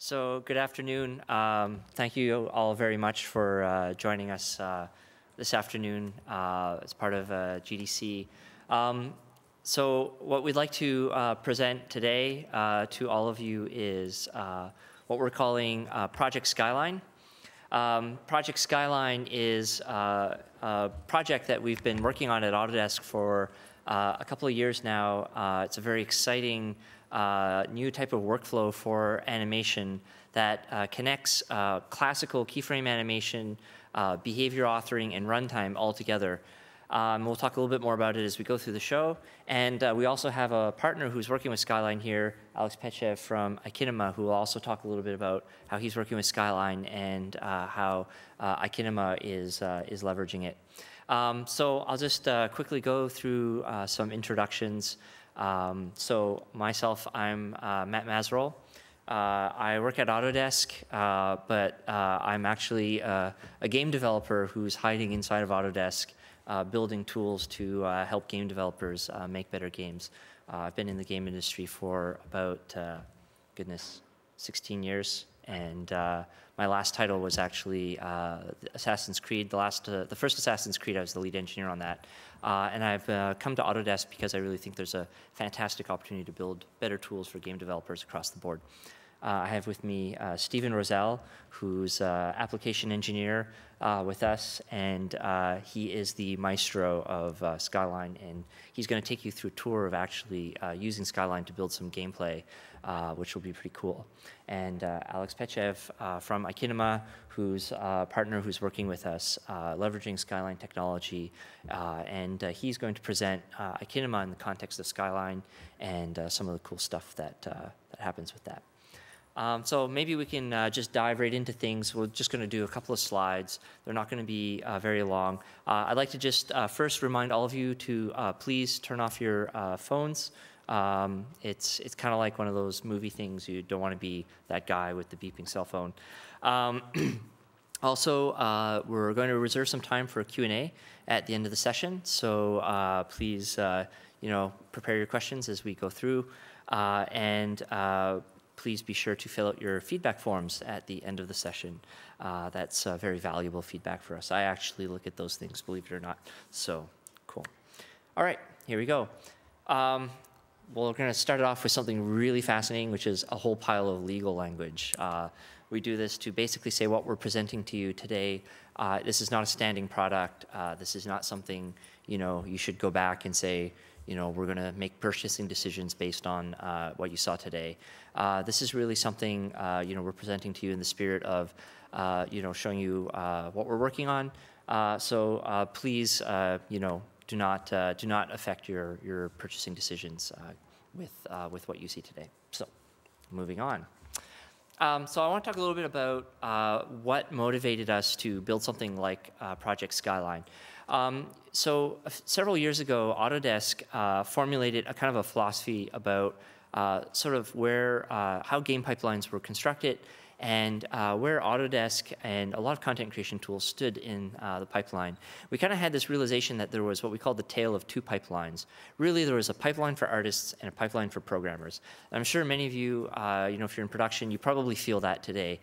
So good afternoon. Thank you all very much for joining us this afternoon as part of GDC. So what we'd like to present today to all of you is what we're calling Project Skyline. Project Skyline is a project that we've been working on at Autodesk for a couple of years now. It's a very exciting new type of workflow for animation that connects classical keyframe animation, behavior authoring, and runtime all together. We'll talk a little bit more about it as we go through the show. And we also have a partner who's working with Skyline here, Alex Pechev from Ikinema, who will also talk a little bit about how he's working with Skyline and how Ikinema is leveraging it. So I'll just quickly go through some introductions. So myself, I'm Matt Mazerol. I work at Autodesk, but I'm actually a game developer who's hiding inside of Autodesk, building tools to help game developers make better games. I've been in the game industry for about, 16 years. And my last title was actually Assassin's Creed. The first Assassin's Creed, I was the lead engineer on that. And I've come to Autodesk because I really think there's a fantastic opportunity to build better tools for game developers across the board. I have with me Stephen Rosell, who's application engineer with us, and he is the maestro of Skyline, and he's going to take you through a tour of actually using Skyline to build some gameplay, which will be pretty cool. And Alex Pechev from Ikinema, who's a partner who's working with us, leveraging Skyline technology, and he's going to present Ikinema in the context of Skyline and some of the cool stuff that happens with that. So maybe we can just dive right into things. We're just going to do a couple of slides. They're not going to be very long. I'd like to just first remind all of you to please turn off your phones. It's kind of like one of those movie things. You don't want to be that guy with the beeping cell phone. Also, we're going to reserve some time for a Q&A at the end of the session. So please, prepare your questions as we go through. Please be sure to fill out your feedback forms at the end of the session. That's very valuable feedback for us. I actually look at those things, believe it or not. So, cool. All right, here we go. Well, we're going to start it off with something really fascinating, which is a whole pile of legal language. We do this to basically say what we're presenting to you today. This is not a standing product. This is not something, you should go back and say, we're going to make purchasing decisions based on what you saw today. This is really something, we're presenting to you in the spirit of, showing you what we're working on. So please, do not affect your purchasing decisions with what you see today. So moving on. So I want to talk a little bit about what motivated us to build something like Project Skyline. So several years ago, Autodesk formulated a kind of a philosophy about sort of how game pipelines were constructed and where Autodesk and a lot of content creation tools stood in the pipeline. We kind of had this realization that there was what we called the tale of two pipelines. Really, there was a pipeline for artists and a pipeline for programmers. And I'm sure many of you, if you're in production, you probably feel that today.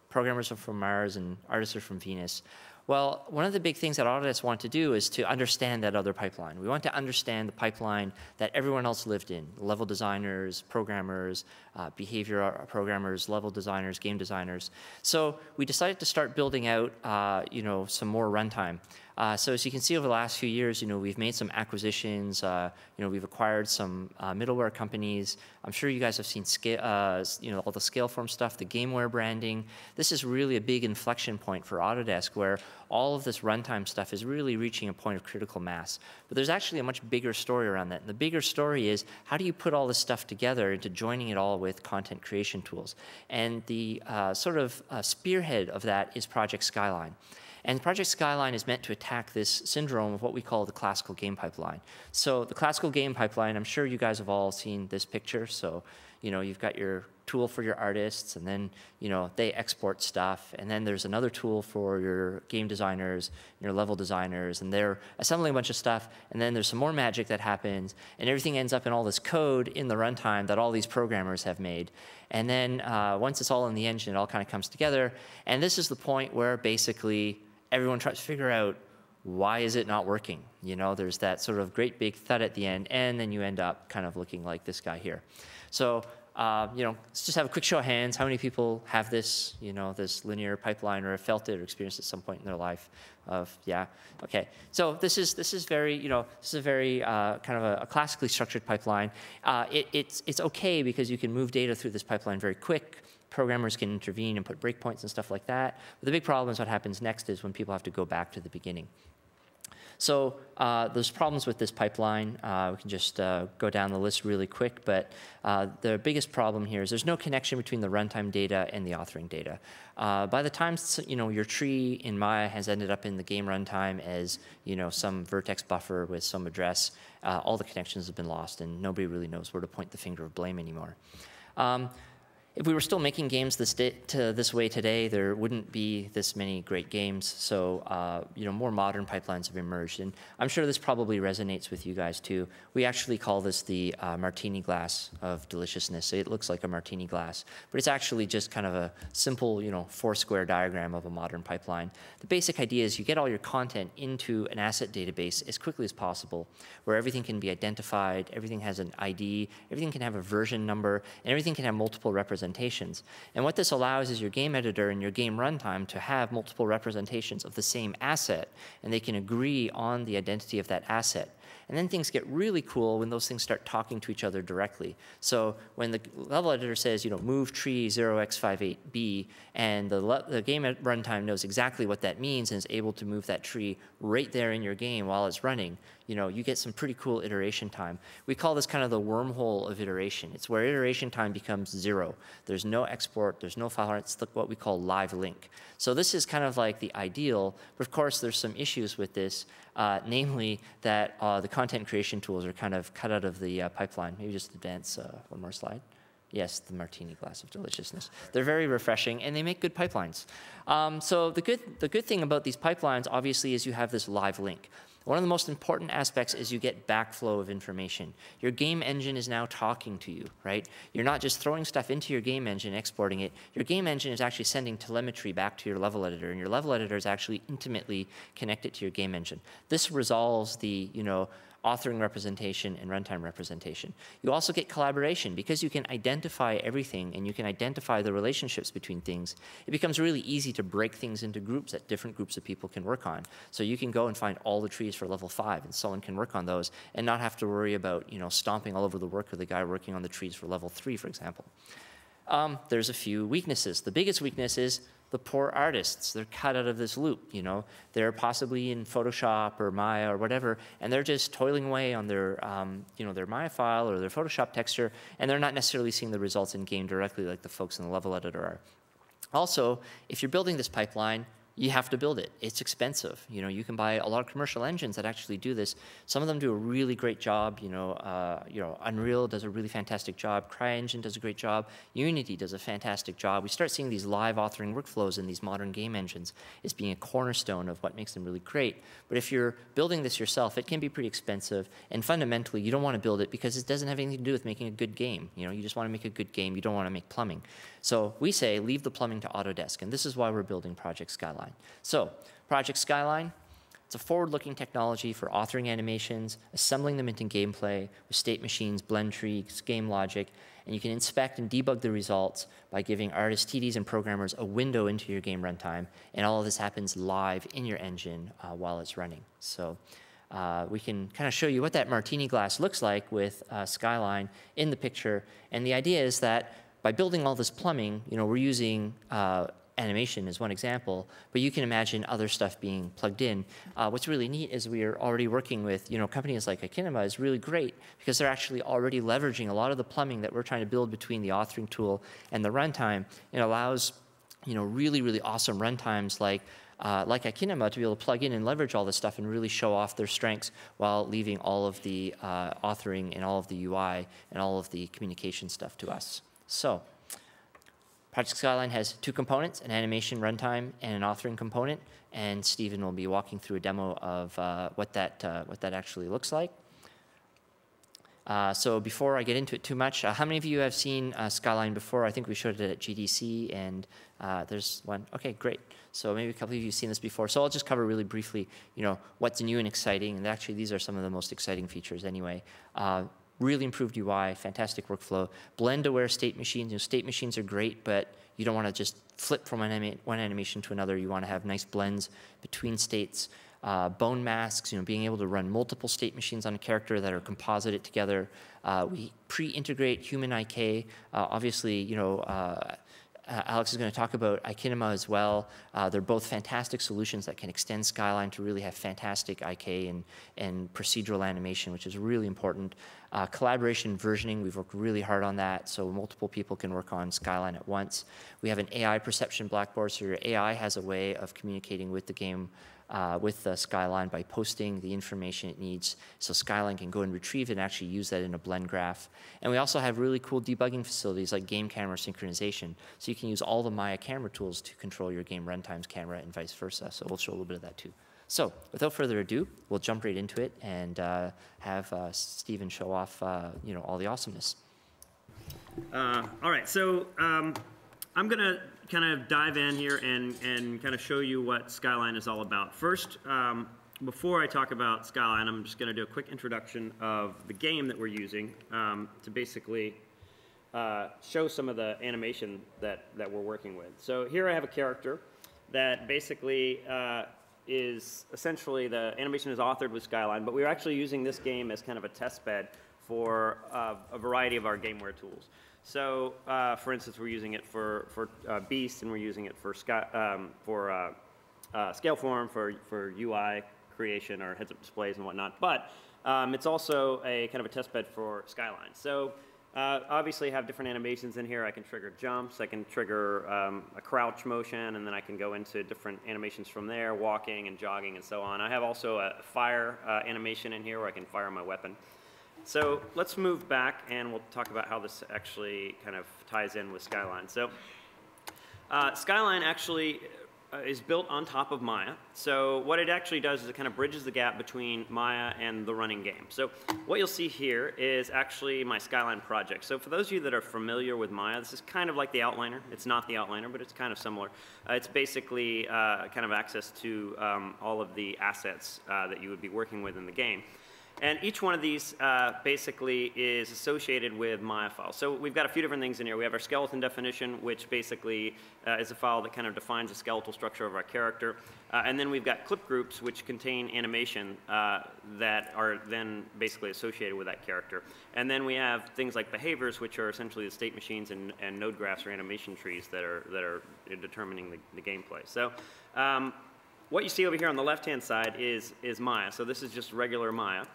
Programmers are from Mars and artists are from Venus. Well, one of the big things that Autodesk wanted to do is to understand that other pipeline. We want to understand the pipeline that everyone else lived in: level designers, programmers, behavior programmers, level designers, game designers. So we decided to start building out, some more runtime. So as you can see over the last few years, we've made some acquisitions. We've acquired some middleware companies. I'm sure you guys have seen all the Scaleform stuff, the Gameware branding. This is really a big inflection point for Autodesk, where all of this runtime stuff is really reaching a point of critical mass. But there's actually a much bigger story around that. And the bigger story is, how do you put all this stuff together into joining it all with content creation tools? And the spearhead of that is Project Skyline. And Project Skyline is meant to attack this syndrome of what we call the classical game pipeline. So the classical game pipeline, I'm sure you guys have all seen this picture. So, you've got your tool for your artists, and then, they export stuff. And then there's another tool for your game designers, your level designers, and they're assembling a bunch of stuff. And then there's some more magic that happens, and everything ends up in all this code in the runtime that all these programmers have made. And then once it's all in the engine, it all kind of comes together. And this is the point where basically everyone tries to figure out, why is it not working? There's that sort of great big thud at the end, and then you end up kind of looking like this guy here. So, let's just have a quick show of hands. How many people have this, this linear pipeline, or have felt it or experienced it at some point in their life? Yeah, okay. So this is very, this is a very kind of a classically structured pipeline. It's okay because you can move data through this pipeline very quick. Programmers can intervene and put breakpoints and stuff like that. But the big problem is what happens next is when people have to go back to the beginning. So there's problems with this pipeline. We can just go down the list really quick, but the biggest problem here is there's no connection between the runtime data and the authoring data. By the time your tree in Maya has ended up in the game runtime as some vertex buffer with some address, all the connections have been lost, and nobody really knows where to point the finger of blame anymore. If we were still making games this way today, there wouldn't be this many great games. So, more modern pipelines have emerged. And I'm sure this probably resonates with you guys, too. We actually call this the martini glass of deliciousness. So it looks like a martini glass. But it's actually just kind of a simple, four-square diagram of a modern pipeline. The basic idea is you get all your content into an asset database as quickly as possible, where everything can be identified, everything has an ID, everything can have a version number, and everything can have multiple representations. And what this allows is your game editor and your game runtime to have multiple representations of the same asset, and they can agree on the identity of that asset. And then things get really cool when those things start talking to each other directly. So when the level editor says, move tree 0x58b, and the game runtime knows exactly what that means and is able to move that tree right there in your game while it's running, you get some pretty cool iteration time. We call this kind of the wormhole of iteration. It's where iteration time becomes 0. There's no export, there's no file, it's what we call live link. So this is kind of like the ideal, but of course there's some issues with this, namely that the content creation tools are kind of cut out of the pipeline. Maybe just advance one more slide. Yes, the martini glass of deliciousness. They're very refreshing, and they make good pipelines. So the good thing about these pipelines, obviously, is you have this live link. One of the most important aspects is you get backflow of information. Your game engine is now talking to you, right? You're not just throwing stuff into your game engine, exporting it. Your game engine is actually sending telemetry back to your level editor, and your level editor is actually intimately connected to your game engine. This resolves the, authoring representation and runtime representation. You also get collaboration because you can identify everything and you can identify the relationships between things. It becomes really easy to break things into groups that different groups of people can work on. So you can go and find all the trees for level 5 and someone can work on those and not have to worry about stomping all over the work of the guy working on the trees for level 3, for example. There's a few weaknesses. The biggest weakness is the poor artists. They're cut out of this loop, They're possibly in Photoshop or Maya or whatever, and they're just toiling away on their, their Maya file or their Photoshop texture, and they're not necessarily seeing the results in game directly like the folks in the level editor are. Also, if you're building this pipeline, you have to build it. It's expensive. You can buy a lot of commercial engines that actually do this. Some of them do a really great job. Unreal does a really fantastic job. CryEngine does a great job. Unity does a fantastic job. We start seeing these live authoring workflows in these modern game engines as being a cornerstone of what makes them really great. But if you're building this yourself, it can be pretty expensive. And fundamentally, you don't want to build it because it doesn't have anything to do with making a good game. You just want to make a good game. You don't want to make plumbing. So we say leave the plumbing to Autodesk, and this is why we're building Project Skyline. So Project Skyline, it's a forward-looking technology for authoring animations, assembling them into gameplay with state machines, blend trees, game logic, and you can inspect and debug the results by giving artists, TDs, and programmers a window into your game runtime, and all of this happens live in your engine while it's running. So we can kind of show you what that martini glass looks like with Skyline in the picture, and the idea is that by building all this plumbing, we're using animation as one example, but you can imagine other stuff being plugged in. What's really neat is we are already working with, companies like Akinema is really great because they're actually already leveraging a lot of the plumbing that we're trying to build between the authoring tool and the runtime. It allows, really, really awesome runtimes like like Akinema, to be able to plug in and leverage all this stuff and really show off their strengths while leaving all of the authoring and all of the UI and all of the communication stuff to us. So Project Skyline has two components, an animation runtime and an authoring component, and Stephen will be walking through a demo of what that actually looks like. So before I get into it too much, how many of you have seen Skyline before? I think we showed it at GDC, and there's one. Okay, great. So maybe a couple of you have seen this before. So I'll just cover really briefly, what's new and exciting. And actually, these are some of the most exciting features anyway. Really improved UI, fantastic workflow. Blend-aware state machines. State machines are great, but you don't want to just flip from one animation to another. You want to have nice blends between states. Bone masks, being able to run multiple state machines on a character that are composited together. We pre-integrate human IK. Obviously, Alex is going to talk about Akinema as well. They're both fantastic solutions that can extend Skyline to really have fantastic IK and procedural animation, which is really important. Collaboration versioning, we've worked really hard on that, so multiple people can work on Skyline at once. We have an AI perception blackboard, so your AI has a way of communicating with the game with Skyline by posting the information it needs, so Skyline can go and retrieve it and actually use that in a blend graph. And we also have really cool debugging facilities like game camera synchronization, so you can use all the Maya camera tools to control your game runtime's camera and vice versa. So we'll show a little bit of that too. So without further ado, we'll jump right into it and have Stephen show off all the awesomeness. All right, so I'm going to kind of dive in here and kind of show you what Skyline is all about. First, before I talk about Skyline, I'm just going to do a quick introduction of the game that we're using to basically show some of the animation that we're working with. So here I have a character that basically is essentially, the animation is authored with Skyline, but we're actually using this game as kind of a test bed for a variety of our Gameware tools. So, for instance, we're using it for Beast, and we're using it for Scaleform, for UI creation or heads-up displays and whatnot. But it's also a kind of a test bed for Skyline. So, obviously, I have different animations in here. I can trigger jumps, I can trigger a crouch motion, and then I can go into different animations from there, walking and jogging and so on. I have also a fire animation in here where I can fire my weapon. So let's move back and we'll talk about how this actually kind of ties in with Skyline. So Skyline actually is built on top of Maya. So what it actually does is it kind of bridges the gap between Maya and the running game. So what you'll see here is actually my Skyline project. So for those of you that are familiar with Maya, this is kind of like the outliner. It's not the outliner, but it's kind of similar. It's basically kind of access to all of the assets that you would be working with in the game. And each one of these basically is associated with Maya files. So we've got a few different things in here. We have our skeleton definition, which basically is a file that kind of defines the skeletal structure of our character. And then we've got clip groups, which contain animation that are then basically associated with that character. And then we have things like behaviors, which are essentially the state machines and node graphs or animation trees that are determining the gameplay. So what you see over here on the left-hand side is Maya. So this is just regular Maya.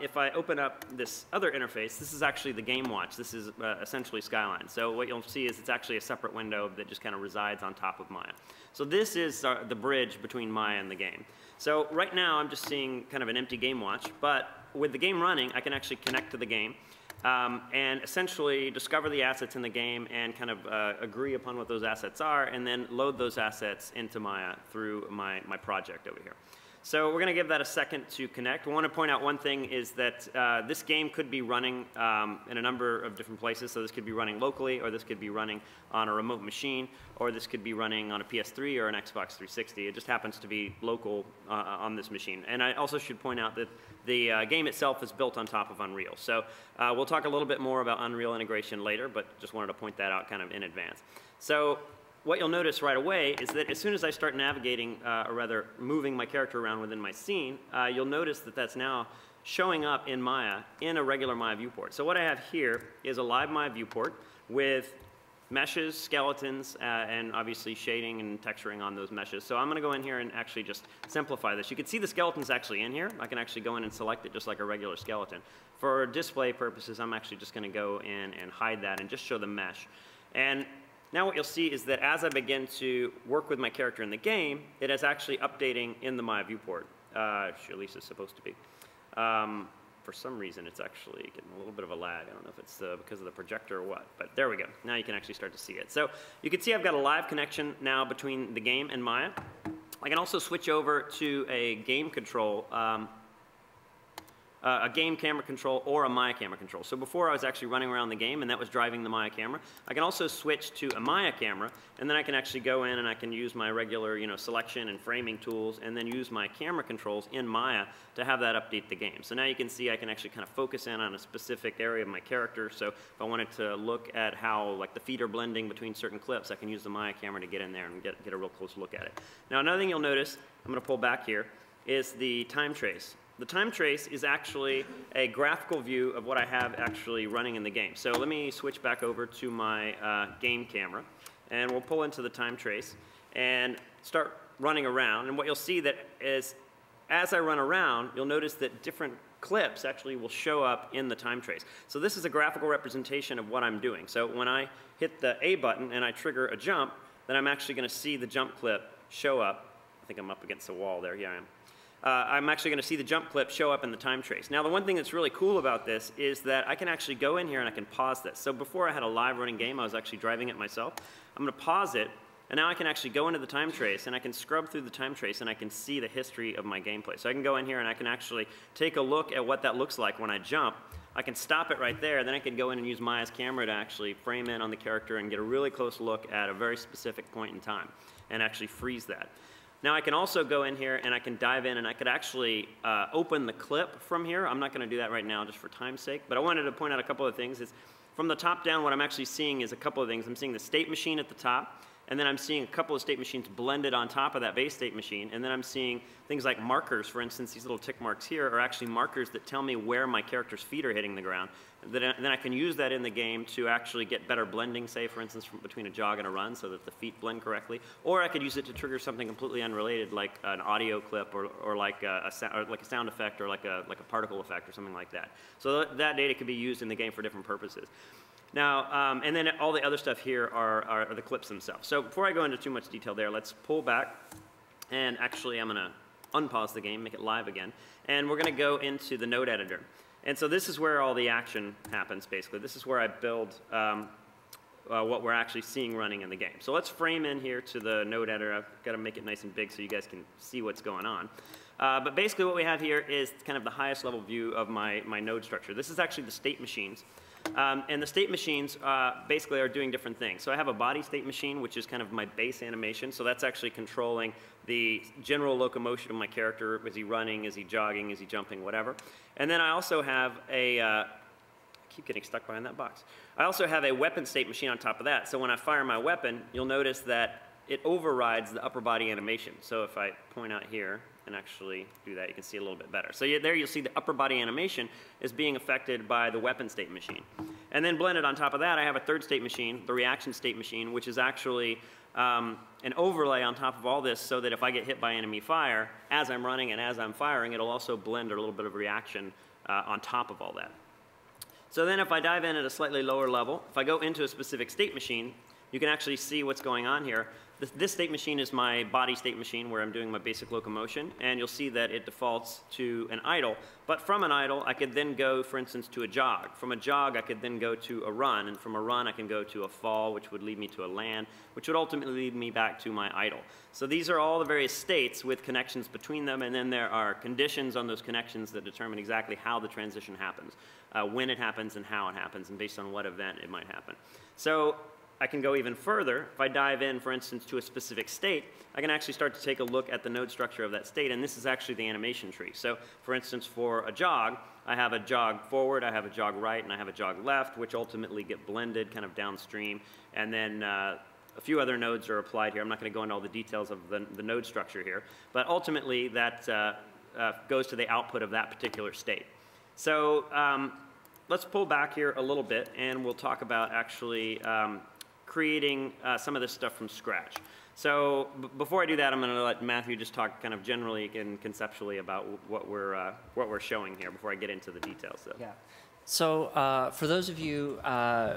If I open up this other interface, this is actually the game watch. This is essentially Skyline. So what you'll see is it's actually a separate window that just kind of resides on top of Maya. So this is the bridge between Maya and the game. So right now I'm just seeing kind of an empty game watch, but with the game running, I can actually connect to the game and essentially discover the assets in the game and kind of agree upon what those assets are, and then load those assets into Maya through my project over here. So we're going to give that a second to connect. I want to point out one thing is that this game could be running in a number of different places. So this could be running locally, or this could be running on a remote machine, or this could be running on a PS3 or an Xbox 360. It just happens to be local on this machine. And I also should point out that the game itself is built on top of Unreal. So we'll talk a little bit more about Unreal integration later, but just wanted to point that out kind of in advance. So what you'll notice right away is that as soon as I start navigating, or rather moving my character around within my scene, you'll notice that that's now showing up in Maya in a regular Maya viewport. So what I have here is a live Maya viewport with meshes, skeletons, and obviously shading and texturing on those meshes. So I'm going to go in here and actually just simplify this. You can see the skeleton's actually in here. I can actually go in and select it just like a regular skeleton. For display purposes, I'm actually just going to go in and hide that and just show the mesh. And now what you'll see is that as I begin to work with my character in the game, it is actually updating in the Maya viewport. At least it's supposed to be. For some reason, it's actually getting a little bit of a lag. I don't know if it's because of the projector or what, but there we go. Now you can actually start to see it. So you can see I've got a live connection now between the game and Maya. I can also switch over to a game control, a game camera control or a Maya camera control. So before I was actually running around the game and that was driving the Maya camera. I can also switch to a Maya camera and then I can actually go in and I can use my regular selection and framing tools and then use my camera controls in Maya to have that update the game. So now you can see I can actually kind of focus in on a specific area of my character. So if I wanted to look at how like the feet are blending between certain clips, I can use the Maya camera to get in there and get a real close look at it. Now another thing you'll notice, I'm going to pull back here, is the time trace. The time trace is actually a graphical view of what I have actually running in the game. So let me switch back over to my game camera, and we'll pull into the time trace and start running around. And what you'll see that is, as I run around, you'll notice that different clips actually will show up in the time trace. So this is a graphical representation of what I'm doing. So when I hit the A button and I trigger a jump, then I'm actually going to see the jump clip show up. I think I'm up against the wall there. Yeah, I am. I'm actually going to see the jump clip show up in the time trace. Now the one thing that's really cool about this is that I can actually go in here and I can pause this. So before I had a live running game, I was actually driving it myself. I'm going to pause it, and now I can actually go into the time trace and I can scrub through the time trace and I can see the history of my gameplay. So I can go in here and I can actually take a look at what that looks like when I jump. I can stop it right there, then I can go in and use Maya's camera to actually frame in on the character and get a really close look at a very specific point in time and actually freeze that. Now I can also go in here and I can dive in and I could actually open the clip from here. I'm not going to do that right now just for time's sake, but I wanted to point out a couple of things. From the top down, what I'm actually seeing is a couple of things. I'm seeing the state machine at the top, and then I'm seeing a couple of state machines blended on top of that base state machine, and then I'm seeing things like markers. For instance, these little tick marks here are actually markers that tell me where my character's feet are hitting the ground. Then I can use that in the game to actually get better blending, say, for instance, between a jog and a run so that the feet blend correctly. Or I could use it to trigger something completely unrelated, like an audio clip or like a sound effect or like a particle effect or something like that. So that data could be used in the game for different purposes. Now, and then all the other stuff here are the clips themselves. So before I go into too much detail there, let's pull back. And actually, I'm going to unpause the game, make it live again. And we're going to go into the node editor. And so this is where all the action happens, basically. This is where I build what we're actually seeing running in the game. So let's frame in here to the node editor. I've got to make it nice and big so you guys can see what's going on. But basically what we have here is kind of the highest level view of my node structure. This is actually the state machines. And the state machines basically are doing different things. So I have a body state machine, which is kind of my base animation. So that's actually controlling the general locomotion of my character. Is he running? Is he jogging? Is he jumping? Whatever. And then I also have a, I keep getting stuck behind that box. I also have a weapon state machine on top of that. So when I fire my weapon, you'll notice that it overrides the upper body animation. So if I point out here and actually do that, you can see a little bit better. So there you'll see the upper body animation is being affected by the weapon state machine. And then blended on top of that, I have a third state machine, the reaction state machine, which is actually an overlay on top of all this so that if I get hit by enemy fire, as I'm running and as I'm firing, it'll also blend a little bit of reaction on top of all that. So then if I dive in at a slightly lower level, if I go into a specific state machine, you can actually see what's going on here. This state machine is my body state machine where I'm doing my basic locomotion, and you'll see that it defaults to an idle. But from an idle, I could then go, for instance, to a jog. From a jog, I could then go to a run, and from a run, I can go to a fall, which would lead me to a land, which would ultimately lead me back to my idle. So these are all the various states with connections between them, and then there are conditions on those connections that determine exactly how the transition happens, when it happens, and how it happens, and based on what event it might happen. So I can go even further. If I dive in, for instance, to a specific state, I can actually start to take a look at the node structure of that state, and this is actually the animation tree. So, for instance, for a jog, I have a jog forward, I have a jog right, and I have a jog left, which ultimately get blended kind of downstream, and then a few other nodes are applied here. I'm not going to go into all the details of the node structure here, but ultimately that goes to the output of that particular state. So let's pull back here a little bit, and we'll talk about actually creating some of this stuff from scratch. So before I do that, I'm going to let Matthew just talk kind of generally and conceptually about what we're showing here before I get into the details. So. Yeah. So for those of you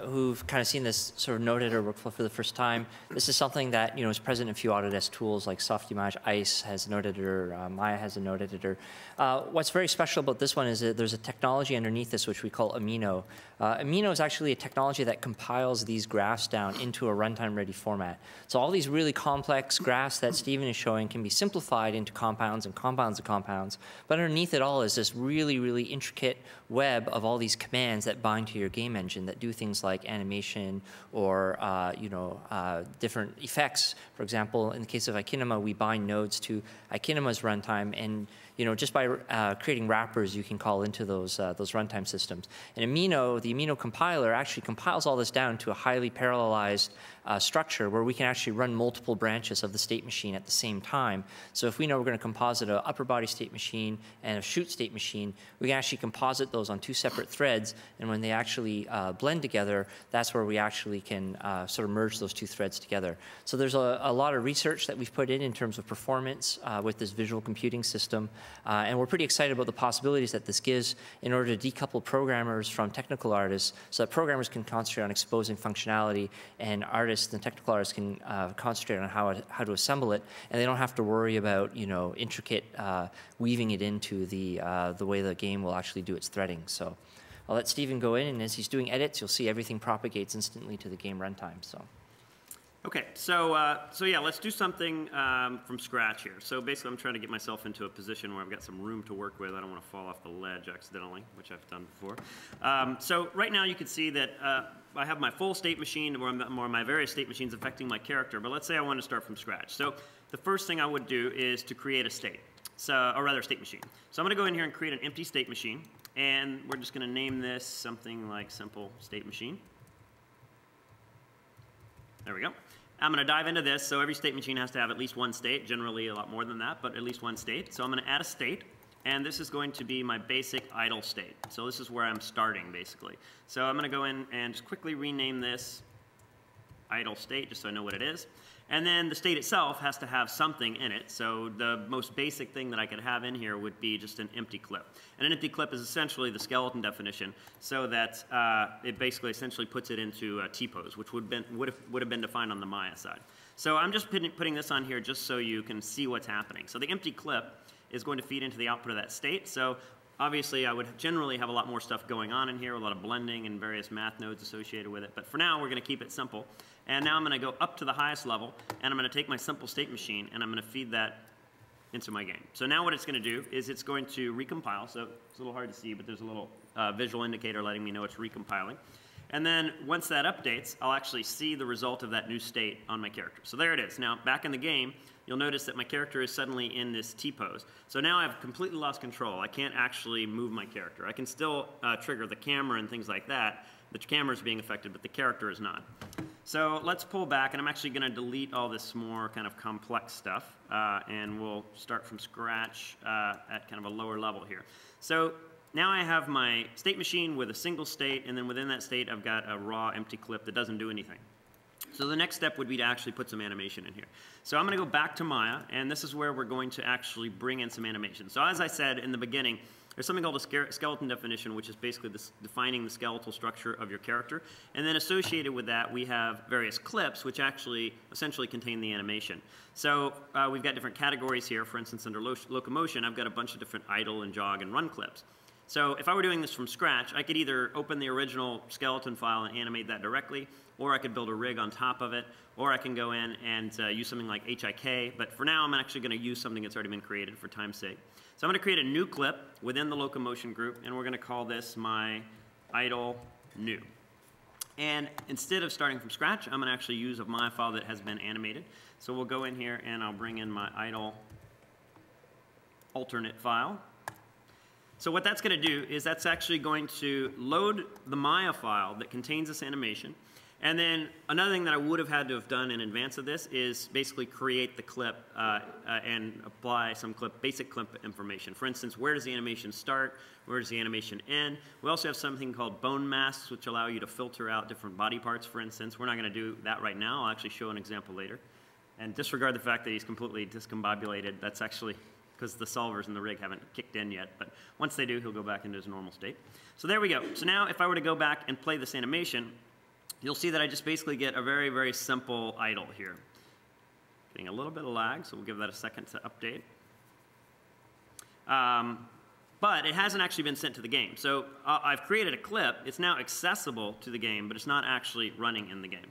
who've kind of seen this sort of node editor workflow for the first time, this is something that is present in a few Autodesk tools like Softimage. Ice has a node editor, Maya has a node editor. What's very special about this one is that there's a technology underneath this which we call Amino. Amino is actually a technology that compiles these graphs down into a runtime-ready format. So all these really complex graphs that Stephen is showing can be simplified into compounds and compounds of compounds. But underneath it all is this really, really intricate web of all these commands that bind to your game engine that do things like animation or different effects. For example, in the case of Ikinema, we bind nodes to Ikinema's runtime, and just by creating wrappers, you can call into those runtime systems. And Amino, the Amino compiler, actually compiles all this down to a highly parallelized structure where we can actually run multiple branches of the state machine at the same time. So if we know we're going to composite an upper body state machine and a chute state machine, we can actually composite those on two separate threads, and when they actually blend together, that's where we actually can sort of merge those two threads together. So there's a lot of research that we've put in terms of performance with this visual computing system, and we're pretty excited about the possibilities that this gives in order to decouple programmers from technical artists so that programmers can concentrate on exposing functionality and artists and technical artists can concentrate on how to assemble it, and they don't have to worry about intricate weaving it into the way the game will actually do its threading. So I'll let Stephen go in, and as he's doing edits, you'll see everything propagates instantly to the game runtime. So. Okay, so yeah, let's do something from scratch here. So basically, I'm trying to get myself into a position where I've got some room to work with. I don't want to fall off the ledge accidentally, which I've done before. So right now, you can see that I have my full state machine, or my various state machines affecting my character. But let's say I want to start from scratch. So the first thing I would do is to create a state, or rather, state machine. So I'm going to go in here and create an empty state machine, and we're just going to name this something like simple state machine. There we go. I'm going to dive into this. So every state machine has to have at least one state, generally a lot more than that, but at least one state. So I'm going to add a state, and this is going to be my basic idle state. So this is where I'm starting, basically. So I'm going to go in and just quickly rename this idle state, just so I know what it is. And then the state itself has to have something in it. So the most basic thing that I could have in here would be just an empty clip. And an empty clip is essentially the skeleton definition, so that it basically essentially puts it into T-pose, which would have been defined on the Maya side. So I'm just putting this on here just so you can see what's happening. So the empty clip is going to feed into the output of that state. So obviously, I would generally have a lot more stuff going on in here, a lot of blending and various math nodes associated with it. But for now, we're going to keep it simple. And now I'm going to go up to the highest level, and I'm going to take my simple state machine, and I'm going to feed that into my game. So now what it's going to do is it's going to recompile. So it's a little hard to see, but there's a little visual indicator letting me know it's recompiling. And then once that updates, I'll actually see the result of that new state on my character. So there it is. Now, back in the game, you'll notice that my character is suddenly in this T-pose. So now I've completely lost control. I can't actually move my character. I can still trigger the camera and things like that. The camera is being affected, but the character is not. So let's pull back, and I'm actually going to delete all this more kind of complex stuff, and we'll start from scratch at kind of a lower level here. So now I have my state machine with a single state, and then within that state, I've got a raw empty clip that doesn't do anything. So the next step would be to actually put some animation in here. So I'm going to go back to Maya, and this is where we're going to actually bring in some animation. So as I said in the beginning, there's something called a skeleton definition, which is basically defining the skeletal structure of your character. And then associated with that, we have various clips, which actually essentially contain the animation. So we've got different categories here. For instance, under locomotion, I've got a bunch of different idle and jog and run clips. So if I were doing this from scratch, I could either open the original skeleton file and animate that directly, or I could build a rig on top of it, or I can go in and use something like HIK. But for now, I'm actually going to use something that's already been created for time's sake. So I'm going to create a new clip within the locomotion group, and we're going to call this my idle new. And instead of starting from scratch, I'm going to actually use a Maya file that has been animated. So we'll go in here, and I'll bring in my idle alternate file. So what that's going to do is that's actually going to load the Maya file that contains this animation. And then another thing that I would have had to have done in advance of this is basically create the clip and apply some basic clip information. For instance, where does the animation start? Where does the animation end? We also have something called bone masks, which allow you to filter out different body parts, for instance. We're not going to do that right now. I'll actually show an example later. And disregard the fact that he's completely discombobulated. That's actually because the solvers in the rig haven't kicked in yet. But once they do, he'll go back into his normal state. So there we go. So now if I were to go back and play this animation, you'll see that I just basically get a very, very simple idle here. Getting a little bit of lag, so we'll give that a second to update. But it hasn't actually been sent to the game. So I've created a clip. It's now accessible to the game, but it's not actually running in the game.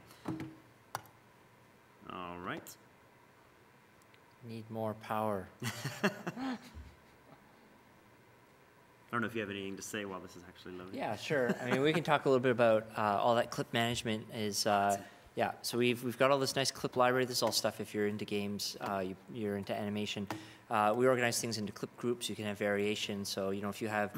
All right. Need more power. I don't know if you have anything to say while this is actually loading. Yeah, sure. I mean, we can talk a little bit about all that clip management is, yeah, so we've got all this nice clip library. This is all stuff if you're into games, you're into animation. We organize things into clip groups. You can have variation. So, you know, if you have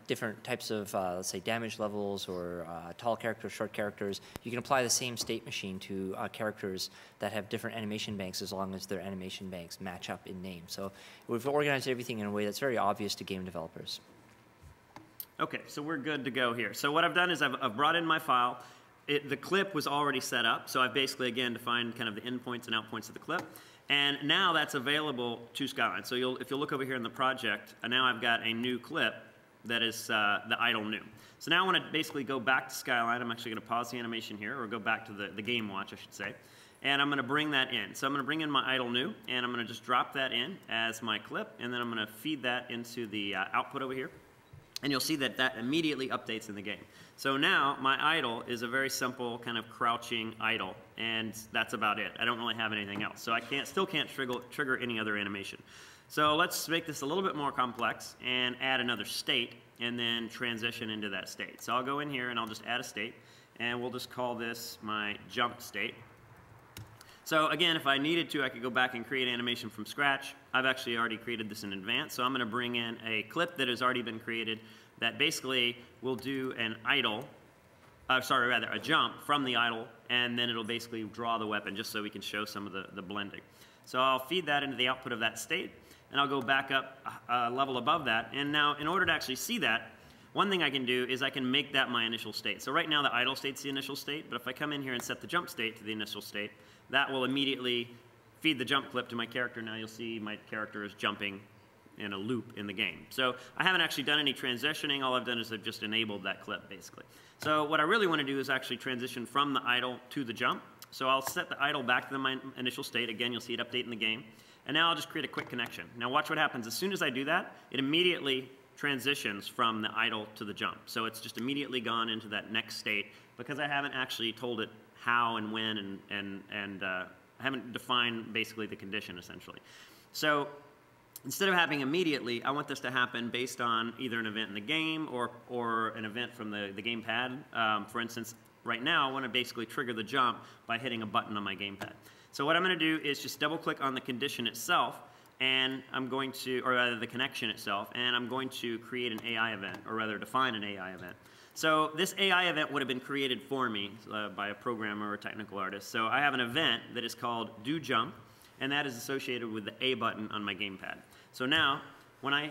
different types of, let's say, damage levels or tall characters, short characters, you can apply the same state machine to characters that have different animation banks as long as their animation banks match up in name. So we've organized everything in a way that's very obvious to game developers. Okay, so we're good to go here. So what I've done is I've brought in my file. The clip was already set up, so I've basically, again, defined kind of the endpoints and outpoints of the clip. And now that's available to Skyline. So if you'll look over here in the project, now I've got a new clip that is the idle new. So now I want to basically go back to Skyline. I'm actually going to pause the animation here, or go back to the game watch, I should say. And I'm going to bring that in. So I'm going to bring in my idle new, and I'm going to just drop that in as my clip, and then I'm going to feed that into the output over here. And you'll see that that immediately updates in the game. So now my idle is a very simple kind of crouching idle, and that's about it. I don't really have anything else. So I still can't trigger any other animation. So let's make this a little bit more complex and add another state and then transition into that state. So I'll go in here and I'll just add a state, and we'll just call this my jump state. So again, if I needed to, I could go back and create animation from scratch. I've actually already created this in advance, so I'm going to bring in a clip that has already been created that basically will do an idle, a jump from the idle, and then it'll basically draw the weapon just so we can show some of the blending. So I'll feed that into the output of that state, and I'll go back up a level above that. And now, in order to actually see that, one thing I can do is I can make that my initial state. So right now the idle state's the initial state, but if I come in here and set the jump state to the initial state, that will immediately feed the jump clip to my character. Now you'll see my character is jumping in a loop in the game. So I haven't actually done any transitioning. All I've done is I've just enabled that clip, basically. So what I really want to do is actually transition from the idle to the jump. So I'll set the idle back to my initial state. Again, you'll see it update in the game. And now I'll just create a quick connection. Now watch what happens. As soon as I do that, it immediately transitions from the idle to the jump. So it's just immediately gone into that next state because I haven't actually told it how and when and I haven't defined basically the condition essentially. So instead of happening immediately, I want this to happen based on either an event in the game or an event from the gamepad. For instance, right now I want to basically trigger the jump by hitting a button on my gamepad. So what I'm going to do is just double click on the condition itself, and I'm going to, or rather the connection itself, and I'm going to create an AI event, or rather define an AI event. So this AI event would have been created for me by a programmer or a technical artist. So I have an event that is called do jump, and that is associated with the A button on my gamepad. So now, when I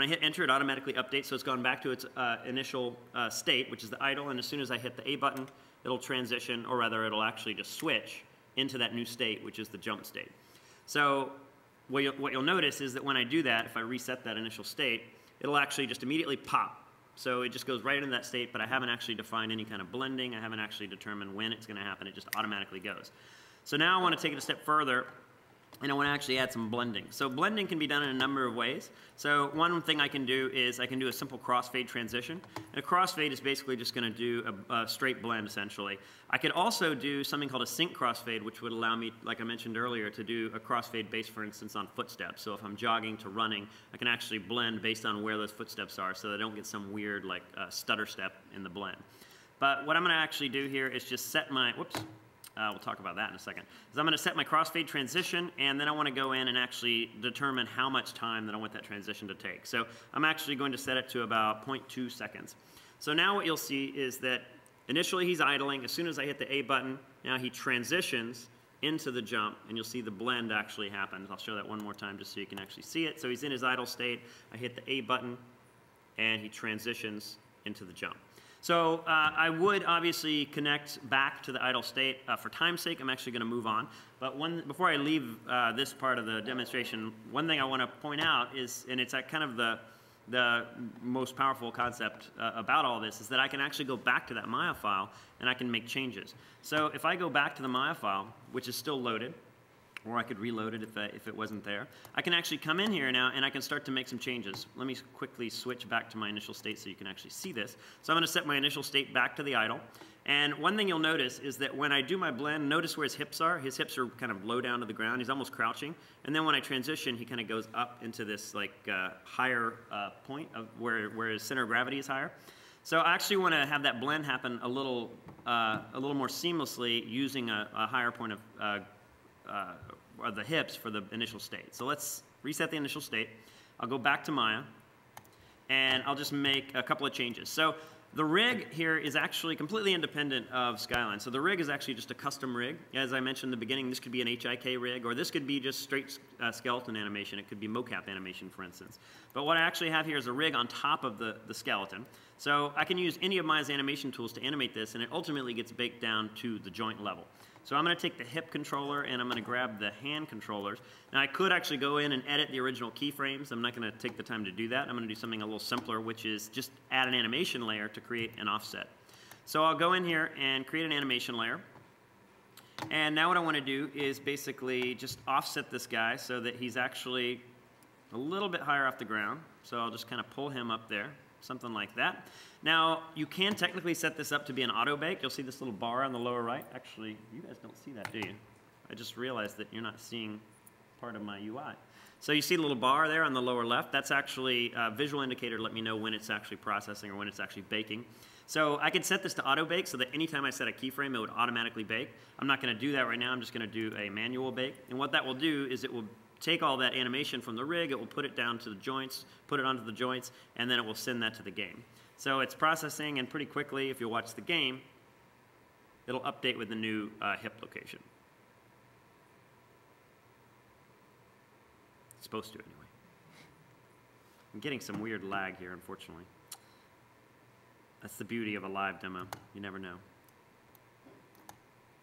hit enter, it automatically updates, so it's gone back to its initial state, which is the idle, and as soon as I hit the A button, it'll transition, or rather it'll actually just switch into that new state, which is the jump state. So what you'll notice is that when I do that, if I reset that initial state, it'll actually just immediately pop. So it just goes right into that state, but I haven't actually defined any kind of blending. I haven't actually determined when it's going to happen. It just automatically goes. So now I want to take it a step further, and I want to actually add some blending. So blending can be done in a number of ways. So one thing I can do is I can do a simple crossfade transition. And a crossfade is basically just going to do a straight blend, essentially. I could also do something called a sync crossfade, which would allow me, like I mentioned earlier, to do a crossfade based, for instance, on footsteps. So if I'm jogging to running, I can actually blend based on where those footsteps are so that I don't get some weird, like, stutter step in the blend. But what I'm going to actually do here is just set my, whoops, we'll talk about that in a second. So I'm going to set my crossfade transition, and then I want to go in and actually determine how much time that I want that transition to take. So I'm actually going to set it to about 0.2 seconds. So now what you'll see is that initially he's idling. As soon as I hit the A button, now he transitions into the jump, and you'll see the blend actually happens. I'll show that one more time just so you can actually see it. So he's in his idle state. I hit the A button, and he transitions into the jump. So I would obviously connect back to the idle state. For time's sake, I'm actually going to move on. But before I leave this part of the demonstration, one thing I want to point out is, and it's kind of the most powerful concept about all this, is that I can actually go back to that Maya file and I can make changes. So if I go back to the Maya file, which is still loaded, or I could reload it if it wasn't there, I can actually come in here now and I can start to make some changes. Let me quickly switch back to my initial state so you can actually see this. So I'm going to set my initial state back to the idle. And one thing you'll notice is that when I do my blend, notice where his hips are. His hips are kind of low down to the ground. He's almost crouching. And then when I transition, he kind of goes up into this like higher point of where his center of gravity is higher. So I actually want to have that blend happen a little more seamlessly using a higher point of the hips for the initial state. So let's reset the initial state. I'll go back to Maya, and I'll just make a couple of changes. So the rig here is actually completely independent of Skyline. So the rig is actually just a custom rig. As I mentioned in the beginning, this could be an HIK rig, or this could be just straight skeleton animation. It could be mocap animation, for instance. But what I actually have here is a rig on top of the skeleton. So I can use any of Maya's animation tools to animate this, and it ultimately gets baked down to the joint level. So I'm going to take the hip controller and I'm going to grab the hand controllers. Now I could actually go in and edit the original keyframes. I'm not going to take the time to do that. I'm going to do something a little simpler, which is just add an animation layer to create an offset. So I'll go in here and create an animation layer. And now what I want to do is basically just offset this guy so that he's actually a little bit higher off the ground. So I'll just kind of pull him up there, something like that. Now, you can technically set this up to be an auto bake. You'll see this little bar on the lower right. Actually, you guys don't see that, do you? I just realized that you're not seeing part of my UI. So you see the little bar there on the lower left? That's actually a visual indicator to let me know when it's actually processing or when it's actually baking. So I could set this to auto bake so that anytime I set a keyframe, it would automatically bake. I'm not going to do that right now. I'm just going to do a manual bake. And what that will do is it will take all that animation from the rig, it will put it down to the joints, put it onto the joints, and then it will send that to the game. So it's processing, and pretty quickly, if you watch the game, it'll update with the new hip location. It's supposed to, anyway. I'm getting some weird lag here, unfortunately. That's the beauty of a live demo. You never know.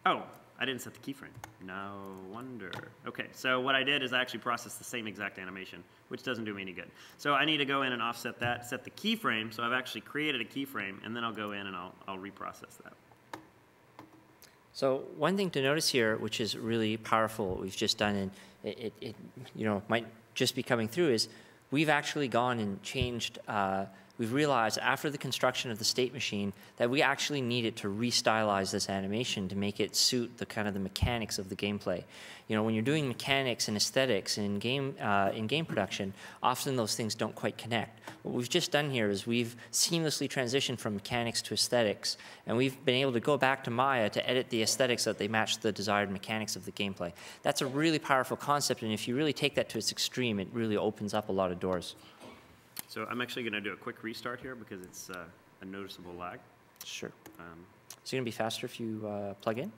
Oh, I didn't set the keyframe. No wonder. Okay, so what I did is I actually processed the same exact animation, which doesn't do me any good. So I need to go in and offset that, set the keyframe. So I've actually created a keyframe, and then I'll go in and I'll reprocess that. So one thing to notice here, which is really powerful, what we've just done, and it might just be coming through, is we've actually gone and changed. We've realized after the construction of the state machine that we actually needed to restylize this animation to make it suit the kind of the mechanics of the gameplay. You know, when you're doing mechanics and aesthetics in game production, often those things don't quite connect. What we've just done here is we've seamlessly transitioned from mechanics to aesthetics, and we've been able to go back to Maya to edit the aesthetics so that they match the desired mechanics of the gameplay. That's a really powerful concept, and if you really take that to its extreme, it really opens up a lot of doors. So I'm actually going to do a quick restart here because it's a noticeable lag. Sure. Is it going to be faster if you plug in?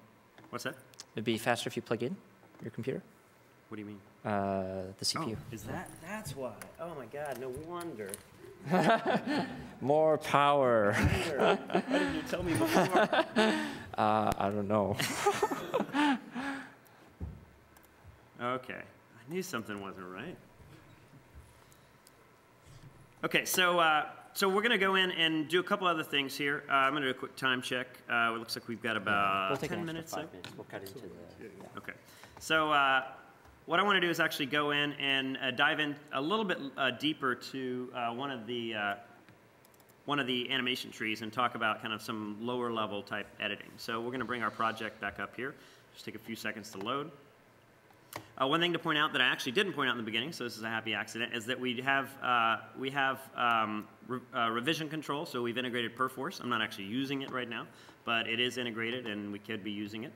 What's that? It'd be faster if you plug in your computer? What do you mean? The CPU. Oh, is that? That's why. Oh my God, no wonder. More power. Why didn't you tell me before? I don't know. Okay, I knew something wasn't right. Okay, so we're going to go in and do a couple other things here. I'm going to do a quick time check. It looks like we've got about we'll take 10 an minutes. 5 minutes. We'll cut into the. Yeah. Okay, so what I want to do is actually go in and dive in a little bit deeper to one of the animation trees and talk about kind of some lower level type editing. So we're going to bring our project back up here. Just take a few seconds to load. One thing to point out that I actually didn't point out in the beginning, so this is a happy accident, is that we have revision control, so we've integrated Perforce. I'm not actually using it right now, but it is integrated and we could be using it.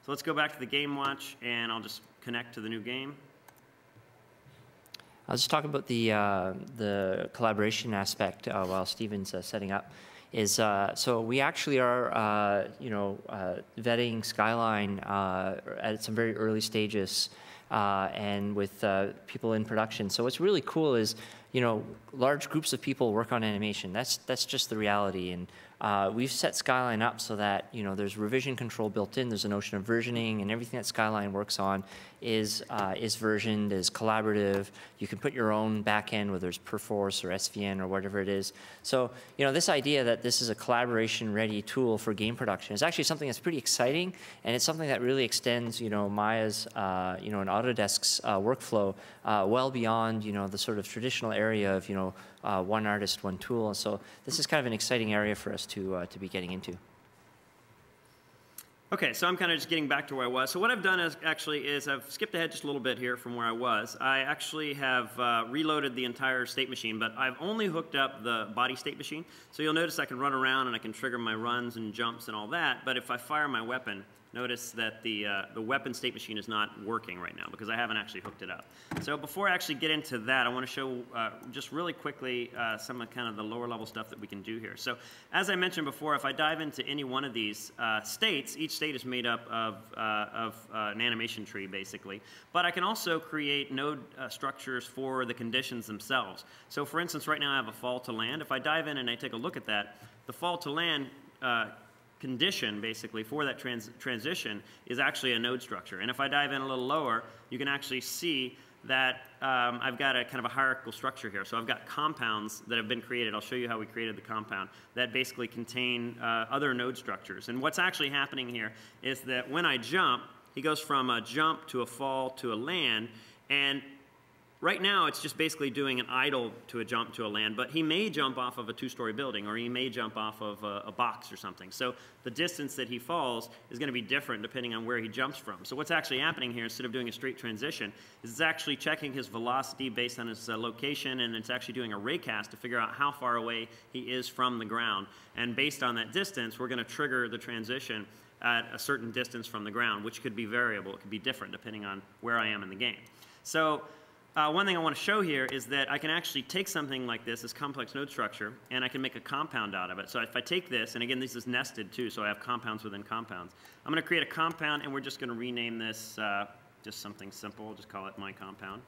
So let's go back to the game watch, and I'll just connect to the new game. I'll just talk about the collaboration aspect while Steven's setting up. So we actually are vetting Skyline at some very early stages and with people in production. So what's really cool is large groups of people work on animation. That's just the reality. And we've set Skyline up so that there's revision control built in. There's a notion of versioning, and everything that Skyline works on is versioned, is collaborative. You can put your own backend, whether it's Perforce or SVN or whatever it is. So this idea that this is a collaboration-ready tool for game production is actually something that's pretty exciting, and it's something that really extends Maya's and Autodesk's workflow well beyond the sort of traditional area of one artist, one tool. So this is kind of an exciting area for us to be getting into. Okay, so I'm kind of just getting back to where I was. So what I've done is I've skipped ahead just a little bit here from where I was. I actually have reloaded the entire state machine, but I've only hooked up the body state machine. So you'll notice I can run around and I can trigger my runs and jumps and all that. But if I fire my weapon, notice that the weapon state machine is not working right now because I haven't actually hooked it up. So before I actually get into that, I want to show just really quickly some of kind of the lower level stuff that we can do here. So as I mentioned before, if I dive into any one of these states, each state is made up of an animation tree basically. But I can also create node structures for the conditions themselves. So for instance, right now I have a fall to land. If I dive in and I take a look at that, the fall to land condition basically for that transition is actually a node structure. And if I dive in a little lower, you can actually see that I've got a kind of a hierarchical structure here. So I've got compounds that have been created. I'll show you how we created the compound that basically contain other node structures. And what's actually happening here is that when I jump, he goes from a jump to a fall to a land, and right now, it's just basically doing an idle to a jump to a land, but he may jump off of a two-story building, or he may jump off of a box or something. So the distance that he falls is going to be different depending on where he jumps from. So what's actually happening here, instead of doing a straight transition, is it's actually checking his velocity based on his location, and it's actually doing a raycast to figure out how far away he is from the ground. And based on that distance, we're going to trigger the transition at a certain distance from the ground, which could be variable. It could be different depending on where I am in the game. So one thing I want to show here is that I can actually take something like this complex node structure, and I can make a compound out of it. So if I take this, and again, this is nested too, so I have compounds within compounds. I'm going to create a compound, and we're just going to rename this just something simple. Just call it my compound.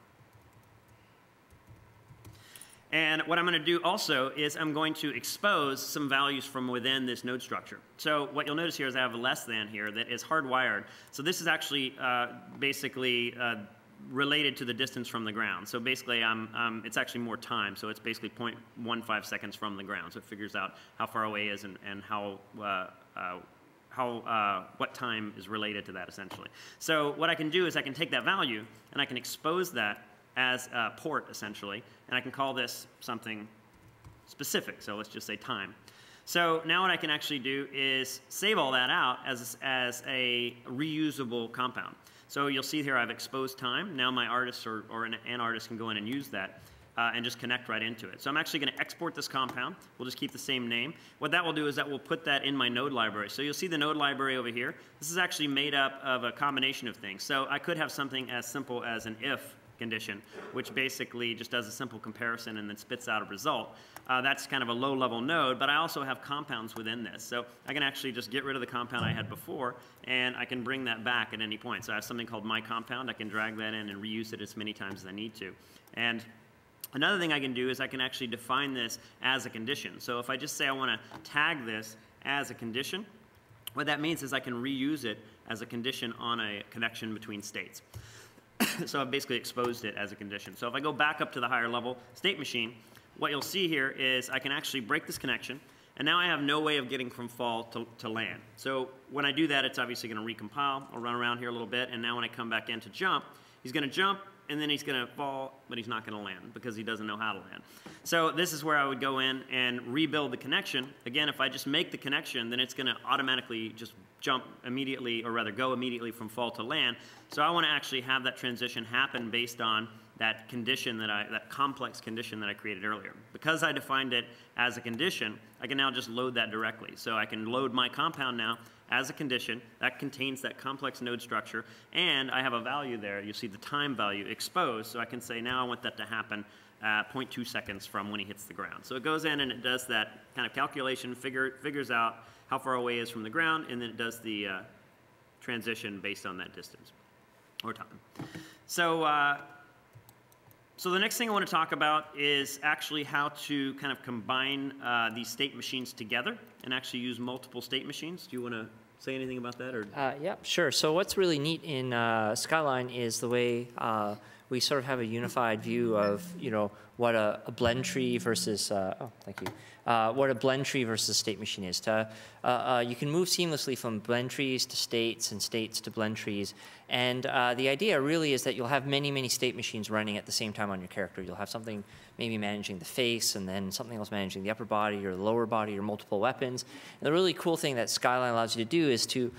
And what I'm going to do also is I'm going to expose some values from within this node structure. So what you'll notice here is I have a less than here that is hardwired. So this is actually basically related to the distance from the ground. So basically, it's actually more time. So it's basically 0.15 seconds from the ground. So it figures out how far away it is and what time is related to that, essentially. So what I can do is I can take that value and I can expose that as a port, essentially, and I can call this something specific. So let's just say time. So now what I can actually do is save all that out as a reusable compound. So you'll see here I've exposed time. Now my artist or an artist can go in and use that and just connect right into it. So I'm actually going to export this compound. We'll just keep the same name. What that will do is that will put that in my node library. So you'll see the node library over here. This is actually made up of a combination of things. So I could have something as simple as an if condition, which basically just does a simple comparison and then spits out a result. That's kind of a low-level node, but I also have compounds within this. So I can actually just get rid of the compound I had before, and I can bring that back at any point. So I have something called my compound. I can drag that in and reuse it as many times as I need to. And another thing I can do is I can actually define this as a condition. So if I just say I want to tag this as a condition, what that means is I can reuse it as a condition on a connection between states. So I've basically exposed it as a condition. So if I go back up to the higher level state machine, what you'll see here is I can actually break this connection, and now I have no way of getting from fall to land. So when I do that, it's obviously going to recompile. I'll run around here a little bit, and now when I come back in to jump, he's going to jump, and then he's going to fall, but he's not going to land because he doesn't know how to land. So this is where I would go in and rebuild the connection. Again, if I just make the connection, then it's going to automatically just jump immediately, or rather go immediately from fall to land. So I want to actually have that transition happen based on that condition that complex condition that I created earlier. Because I defined it as a condition, I can now just load that directly. So I can load my compound now as a condition that contains that complex node structure, and I have a value there. You see the time value exposed, so I can say now I want that to happen 0.2 seconds from when he hits the ground. So it goes in and it does that kind of calculation, figures out how far away he is from the ground, and then it does the transition based on that distance or time. So So the next thing I want to talk about is actually how to kind of combine these state machines together and actually use multiple state machines. Do you want to say anything about that? Or? Yeah, sure. So what's really neat in Skyline is the way we sort of have a unified view of, what a blend tree versus, thank you, what a blend tree versus state machine is. You can move seamlessly from blend trees to states and states to blend trees. And the idea really is that you'll have many, many state machines running at the same time on your character. You'll have something maybe managing the face and then something else managing the upper body or the lower body or multiple weapons. And the really cool thing that Skyline allows you to do is to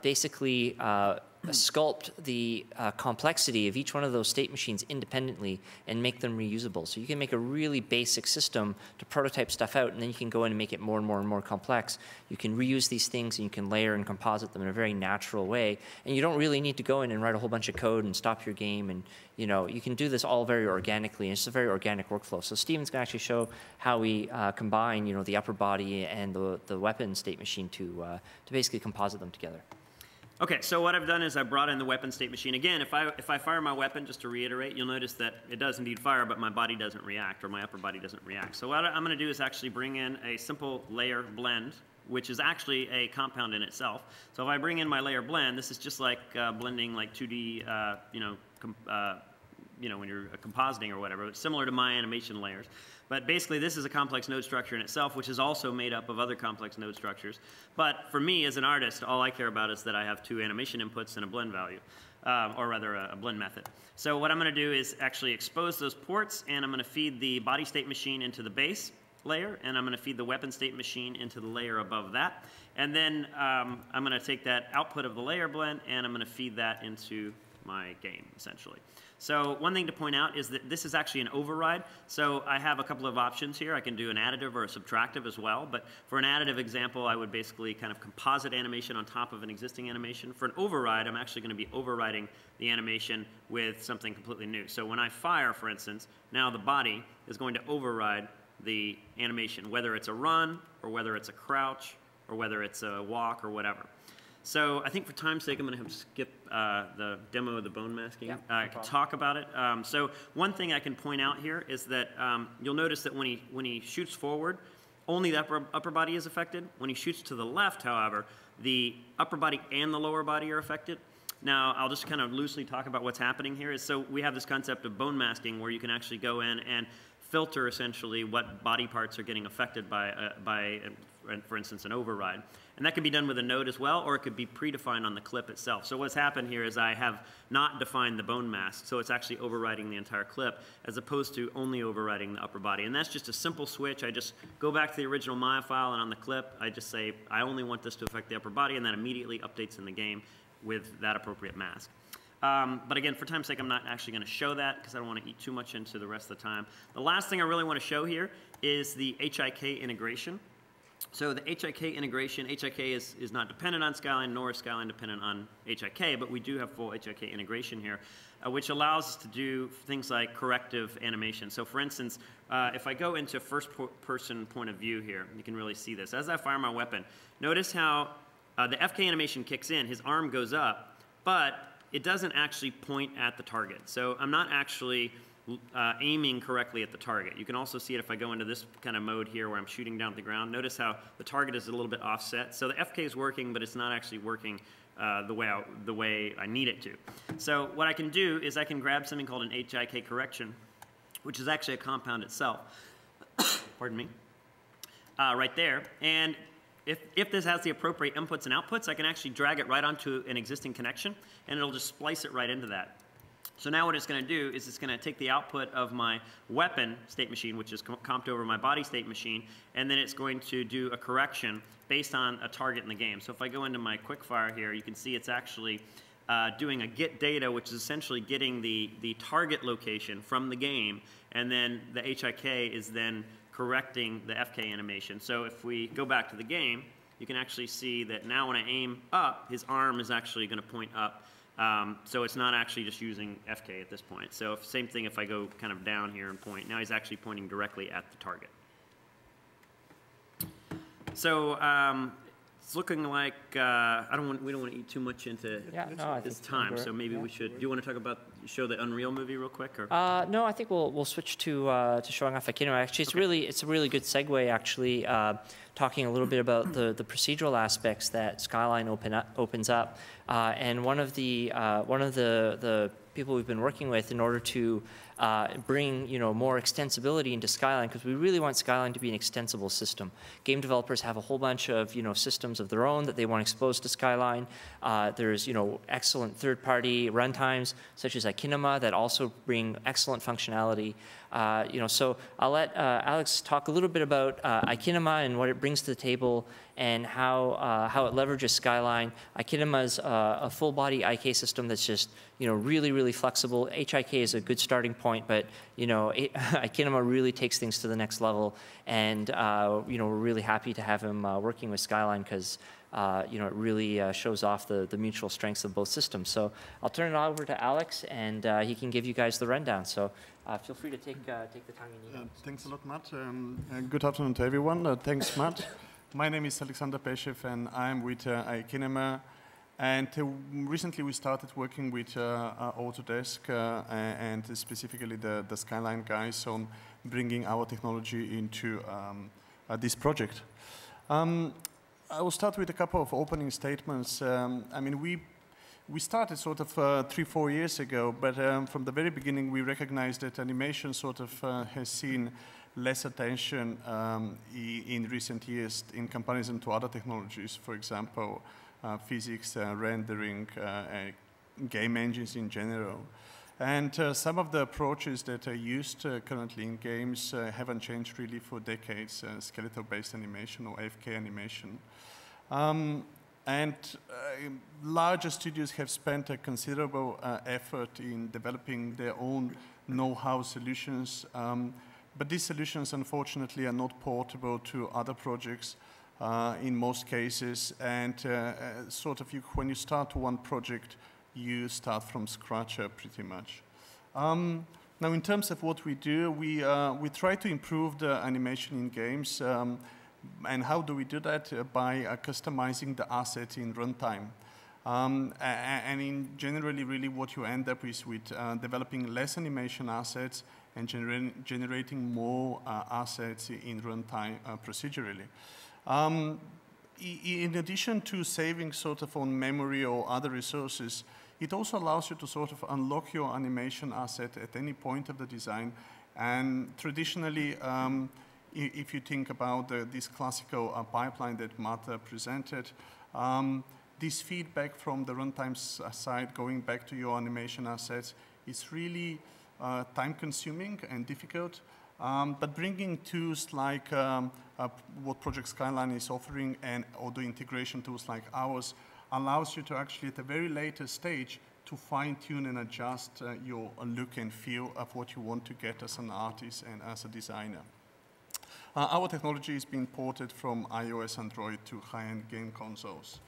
basically sculpt the complexity of each one of those state machines independently and make them reusable. So you can make a really basic system to prototype stuff out, and then you can go in and make it more and more and more complex. You can reuse these things, and you can layer and composite them in a very natural way. And you don't really need to go in and write a whole bunch of code and stop your game. And you can do this all very organically, and it's a very organic workflow. So Steven's going to actually show how we combine, the upper body and the weapon state machine to basically composite them together. Okay, so what I've done is I brought in the weapon state machine. Again, if I fire my weapon, just to reiterate, you'll notice that it does indeed fire, but my body doesn't react, or my upper body doesn't react. So what I'm going to do is actually bring in a simple layer blend, which is actually a compound in itself. So if I bring in my layer blend, this is just like blending like 2D, when you're compositing or whatever. It's similar to my animation layers. But basically, this is a complex node structure in itself, which is also made up of other complex node structures. But for me, as an artist, all I care about is that I have 2 animation inputs and a blend value, or rather a blend method. So what I'm going to do is actually expose those ports, and I'm going to feed the body state machine into the base layer, and I'm going to feed the weapon state machine into the layer above that. And then I'm going to take that output of the layer blend, and I'm going to feed that into my game, essentially. So one thing to point out is that this is actually an override. So I have a couple of options here. I can do an additive or a subtractive as well. But for an additive example, I would basically kind of composite animation on top of an existing animation. For an override, I'm actually going to be overriding the animation with something completely new. So when I fire, for instance, now the body is going to override the animation, whether it's a run or whether it's a crouch or whether it's a walk or whatever. So I think for time's sake, I'm going to have to skip the demo of the bone masking. Yeah, I can talk about it. So one thing I can point out here is that you'll notice that when he shoots forward, only the upper body is affected. When he shoots to the left, however, the upper body and the lower body are affected. Now, I'll just kind of loosely talk about what's happening here. So we have this concept of bone masking where you can actually go in and filter essentially what body parts are getting affected by for instance, an override. And that can be done with a node as well, or it could be predefined on the clip itself. So what's happened here is I have not defined the bone mask, so it's actually overriding the entire clip, as opposed to only overriding the upper body. And that's just a simple switch. I just go back to the original Maya file, and on the clip, I just say, I only want this to affect the upper body, and that immediately updates in the game with that appropriate mask. But again, for time's sake, I'm not actually going to show that because I don't want to eat too much into the rest of the time. The last thing I really want to show here is the HIK integration. So the HIK integration, HIK is not dependent on Skyline, nor is Skyline dependent on HIK, but we do have full HIK integration here, which allows us to do things like corrective animation. So for instance, if I go into first-person point of view here, you can really see this. As I fire my weapon, notice how the FK animation kicks in, his arm goes up, but it doesn't actually point at the target. So I'm not actually aiming correctly at the target. You can also see it if I go into this kind of mode here where I'm shooting down at the ground. Notice how the target is a little bit offset. So the FK is working, but it's not actually working the way I need it to. So what I can do is I can grab something called an HIK correction, which is actually a compound itself. Pardon me. Right there. And if this has the appropriate inputs and outputs, I can actually drag it right onto an existing connection, and it'll just splice it right into that. So now what it's going to do is it's going to take the output of my weapon state machine, which is comped over my body state machine, and then it's going to do a correction based on a target in the game. So if I go into my quickfire here, you can see it's actually doing a get data, which is essentially getting the target location from the game, and then the HIK is then correcting the FK animation. So if we go back to the game, you can actually see that now when I aim up, his arm is actually going to point up. So it's not actually just using FK at this point. So same thing if I go kind of down here and point. Now he's actually pointing directly at the target. So It's looking like we don't want to eat too much into this time, so maybe we should. Do you want to talk about show the Unreal movie real quick? Or? No, I think we'll switch to showing off Akinima. Actually, it's a really good segue. Actually, talking a little bit about the procedural aspects that Skyline opens up, and one of the people we've been working with in order to bring more extensibility into Skyline, because we really want Skyline to be an extensible system. Game developers have a whole bunch of systems of their own that they want exposed to Skyline. There's excellent third-party runtimes such as Akinima that also bring excellent functionality. So I'll let Alex talk a little bit about Akinima and what it brings to the table and how it leverages Skyline. Akinima is a full-body IK system that's just really, really flexible. HIK is a good starting point, but Akinima really takes things to the next level, and we're really happy to have him working with Skyline because it really shows off the mutual strengths of both systems. So I'll turn it over to Alex, and he can give you guys the rundown. So feel free to take the time you need. Thanks a lot, Matt. Good afternoon to everyone. Thanks, Matt. My name is Alexander Peshev, and I'm with Akinima. And recently we started working with Autodesk and specifically the Skyline guys on bringing our technology into this project. I will start with a couple of opening statements. I mean, we started sort of 3-4 years ago, but from the very beginning we recognized that animation sort of has seen less attention in recent years in comparison to other technologies, for example, physics, rendering, game engines in general. And some of the approaches that are used currently in games haven't changed really for decades, skeletal-based animation or AFK animation. Larger studios have spent a considerable effort in developing their own know-how solutions, but these solutions, unfortunately, are not portable to other projects in most cases. And when you start one project, you start from scratch pretty much. Now, in terms of what we do, we try to improve the animation in games. And how do we do that? By customizing the asset in runtime. Generally, really what you end up is with developing less animation assets and generating more assets in runtime procedurally. In addition to saving sort of on memory or other resources, it also allows you to sort of unlock your animation asset at any point of the design. And traditionally, if you think about this classical pipeline that Matt presented, this feedback from the runtime side going back to your animation assets is really time-consuming and difficult. But bringing tools like what Project Skyline is offering and auto integration tools like ours allows you to actually, at a very later stage, to fine-tune and adjust your look and feel of what you want to get as an artist and as a designer. Our technology is being ported from iOS, Android to high-end game consoles.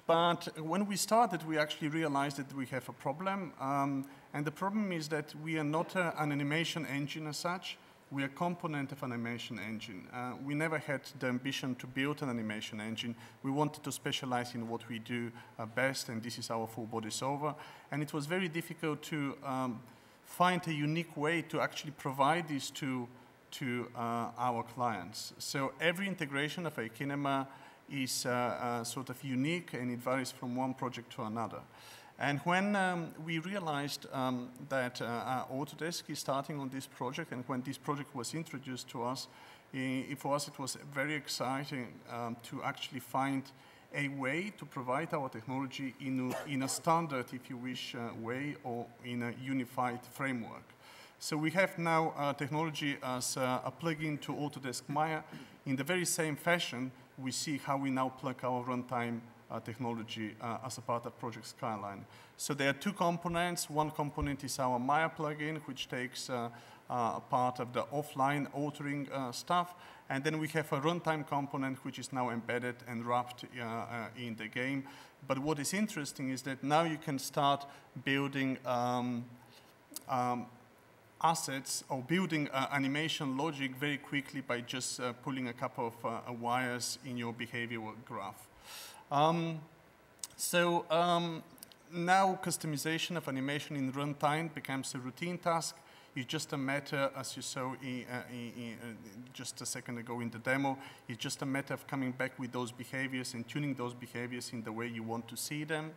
But when we started, we actually realized that we have a problem. And the problem is that we are not an animation engine as such. We are a component of an animation engine. We never had the ambition to build an animation engine. We wanted to specialize in what we do best, and this is our full body solver. And it was very difficult to find a unique way to actually provide this to our clients. So every integration of Akinima is sort of unique, and it varies from one project to another. And when we realized that Autodesk is starting on this project, and when this project was introduced to us, for us it was very exciting to actually find a way to provide our technology in a standard, if you wish, way, or in a unified framework. So we have now technology as a plugin to Autodesk Maya. In the very same fashion, we see how we now plug our runtime technology as a part of Project Skyline. So there are two components. One component is our Maya plugin, which takes a part of the offline authoring stuff. And then we have a runtime component, which is now embedded and wrapped in the game. But what is interesting is that now you can start building assets or building animation logic very quickly by just pulling a couple of wires in your behavioral graph. Now customization of animation in runtime becomes a routine task. It's just a matter, as you saw just a second ago in the demo, it's just a matter of coming back with those behaviors and tuning those behaviors in the way you want to see them.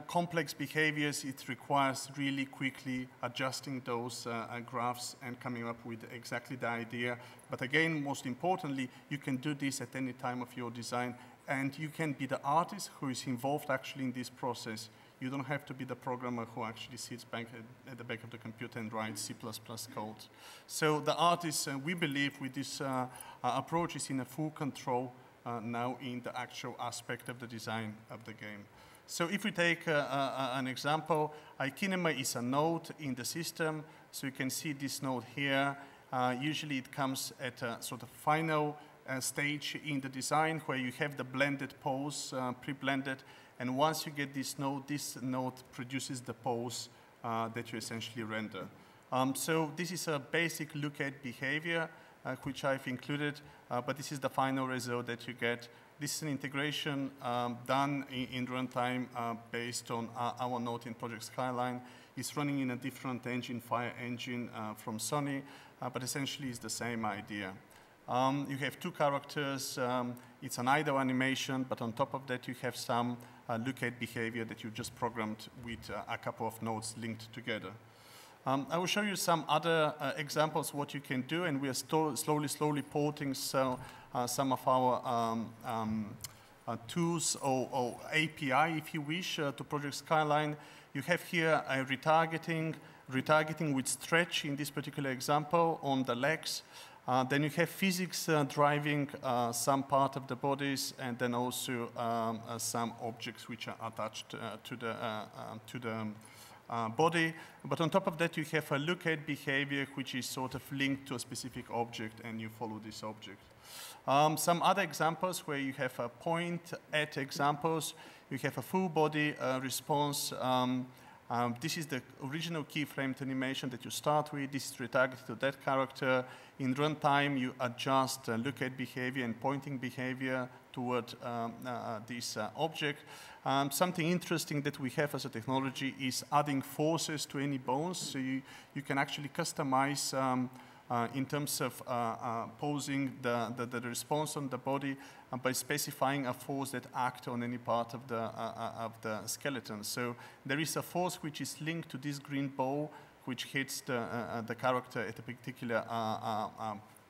Complex behaviors, it requires really quickly adjusting those graphs and coming up with exactly the idea. But again, most importantly, you can do this at any time of your design, and you can be the artist who is involved actually in this process. You don't have to be the programmer who actually sits back at the back of the computer and writes C++ code. So the artist, we believe, with this approach is in a full control now in the actual aspect of the design of the game. So if we take an example, iKinema is a node in the system. So you can see this node here. Usually it comes at a sort of final stage in the design where you have the blended pose, pre-blended. And once you get this node produces the pose that you essentially render. So this is a basic look at behavior, which I've included, but this is the final result that you get. This is an integration done in runtime based on our node in Project Skyline. It's running in a different engine, Fire engine from Sony, but essentially it's the same idea. You have two characters. It's an idle animation, but on top of that you have some look at behavior that you just programmed with a couple of nodes linked together. I will show you some other examples what you can do, and we are slowly porting some of our tools or API, if you wish, to Project Skyline. You have here a retargeting with stretch in this particular example on the legs. Then you have physics driving some part of the bodies, and then also some objects which are attached to the body. But on top of that, you have a look at behavior, which is sort of linked to a specific object, and you follow this object. Some other examples where you have a point at examples. You have a full body response. This is the original keyframed animation that you start with. This is retargeted to that character. In runtime, you adjust look at behavior and pointing behavior toward this object. Something interesting that we have as a technology is adding forces to any bones. So you can actually customize in terms of posing the response on the body by specifying a force that acts on any part of the skeleton. So there is a force which is linked to this green ball, which hits the character at a particular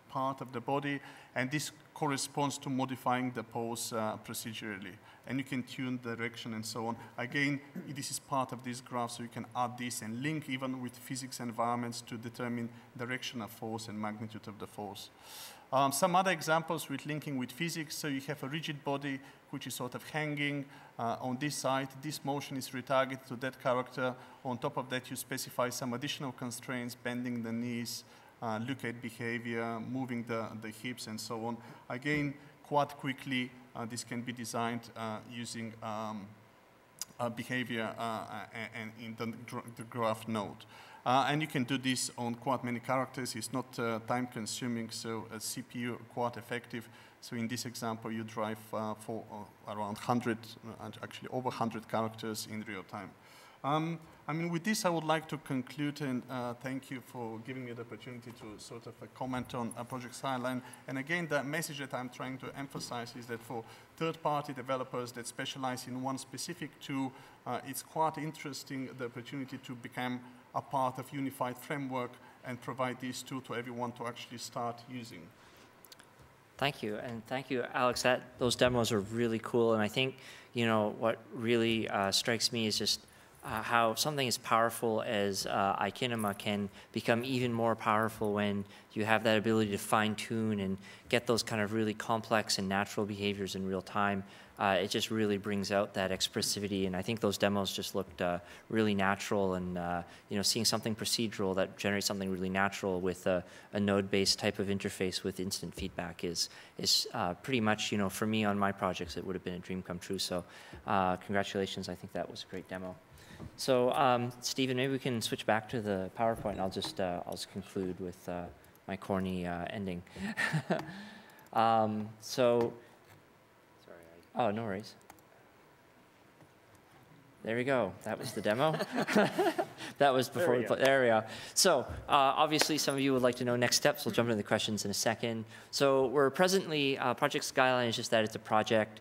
part of the body, and this corresponds to modifying the pose procedurally. And you can tune the direction and so on. Again, this is part of this graph, so you can add this and link even with physics environments to determine direction of force and magnitude of the force. Some other examples with linking with physics. So you have a rigid body which is sort of hanging on this side. This motion is retargeted to that character. On top of that, you specify some additional constraints, bending the knees, look at behavior, moving the hips, and so on. Again, quite quickly, this can be designed using behavior and in the graph node. And you can do this on quite many characters. It's not time consuming, so a CPU quite effective. So in this example, you drive for around 100, actually over 100 characters in real time. I mean, with this, I would like to conclude and thank you for giving me the opportunity to sort of comment on Project Skyline. And again, the message that I'm trying to emphasize is that for third-party developers that specialize in one specific tool, it's quite interesting, the opportunity to become a part of unified framework and provide this tool to everyone to actually start using. Thank you, and thank you, Alex. Those demos are really cool, and I think, you know, what really strikes me is just how something as powerful as iKinema can become even more powerful when you have that ability to fine-tune and get those kind of really complex and natural behaviors in real time. it just really brings out that expressivity. And I think those demos just looked really natural. And you know, seeing something procedural that generates something really natural with a node-based type of interface with instant feedback is pretty much, you know, for me on my projects, it would have been a dream come true. So congratulations. I think that was a great demo. So Stephen, maybe we can switch back to the PowerPoint. And I'll just conclude with my corny ending. So, oh, no worries. There we go. That was the demo. That was before we put, there we are. So obviously some of you would like to know next steps. We'll jump into the questions in a second. So we're presently, Project Skyline is just that it's a project.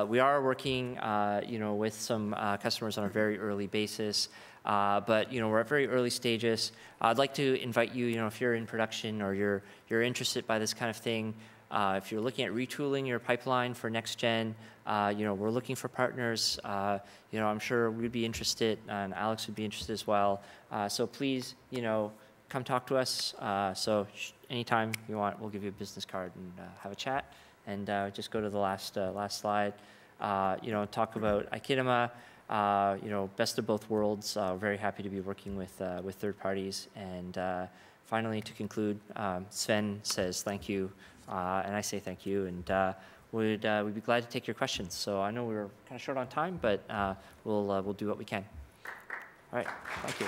We are working, you know, with some customers on a very early basis. But you know, we're at very early stages. I'd like to invite you, you know, if you're in production or you're interested by this kind of thing, if you're looking at retooling your pipeline for next gen, you know, we're looking for partners. You know, I'm sure we'd be interested, and Alex would be interested as well. So please, you know, come talk to us. So anytime you want, we'll give you a business card and have a chat. And just go to the last slide. You know, talk about Ikidama. You know, best of both worlds. Very happy to be working with third parties. And finally, to conclude, Sven says thank you, and I say thank you, and we'd be glad to take your questions. So I know we were kind of short on time, but we'll do what we can. All right, thank you.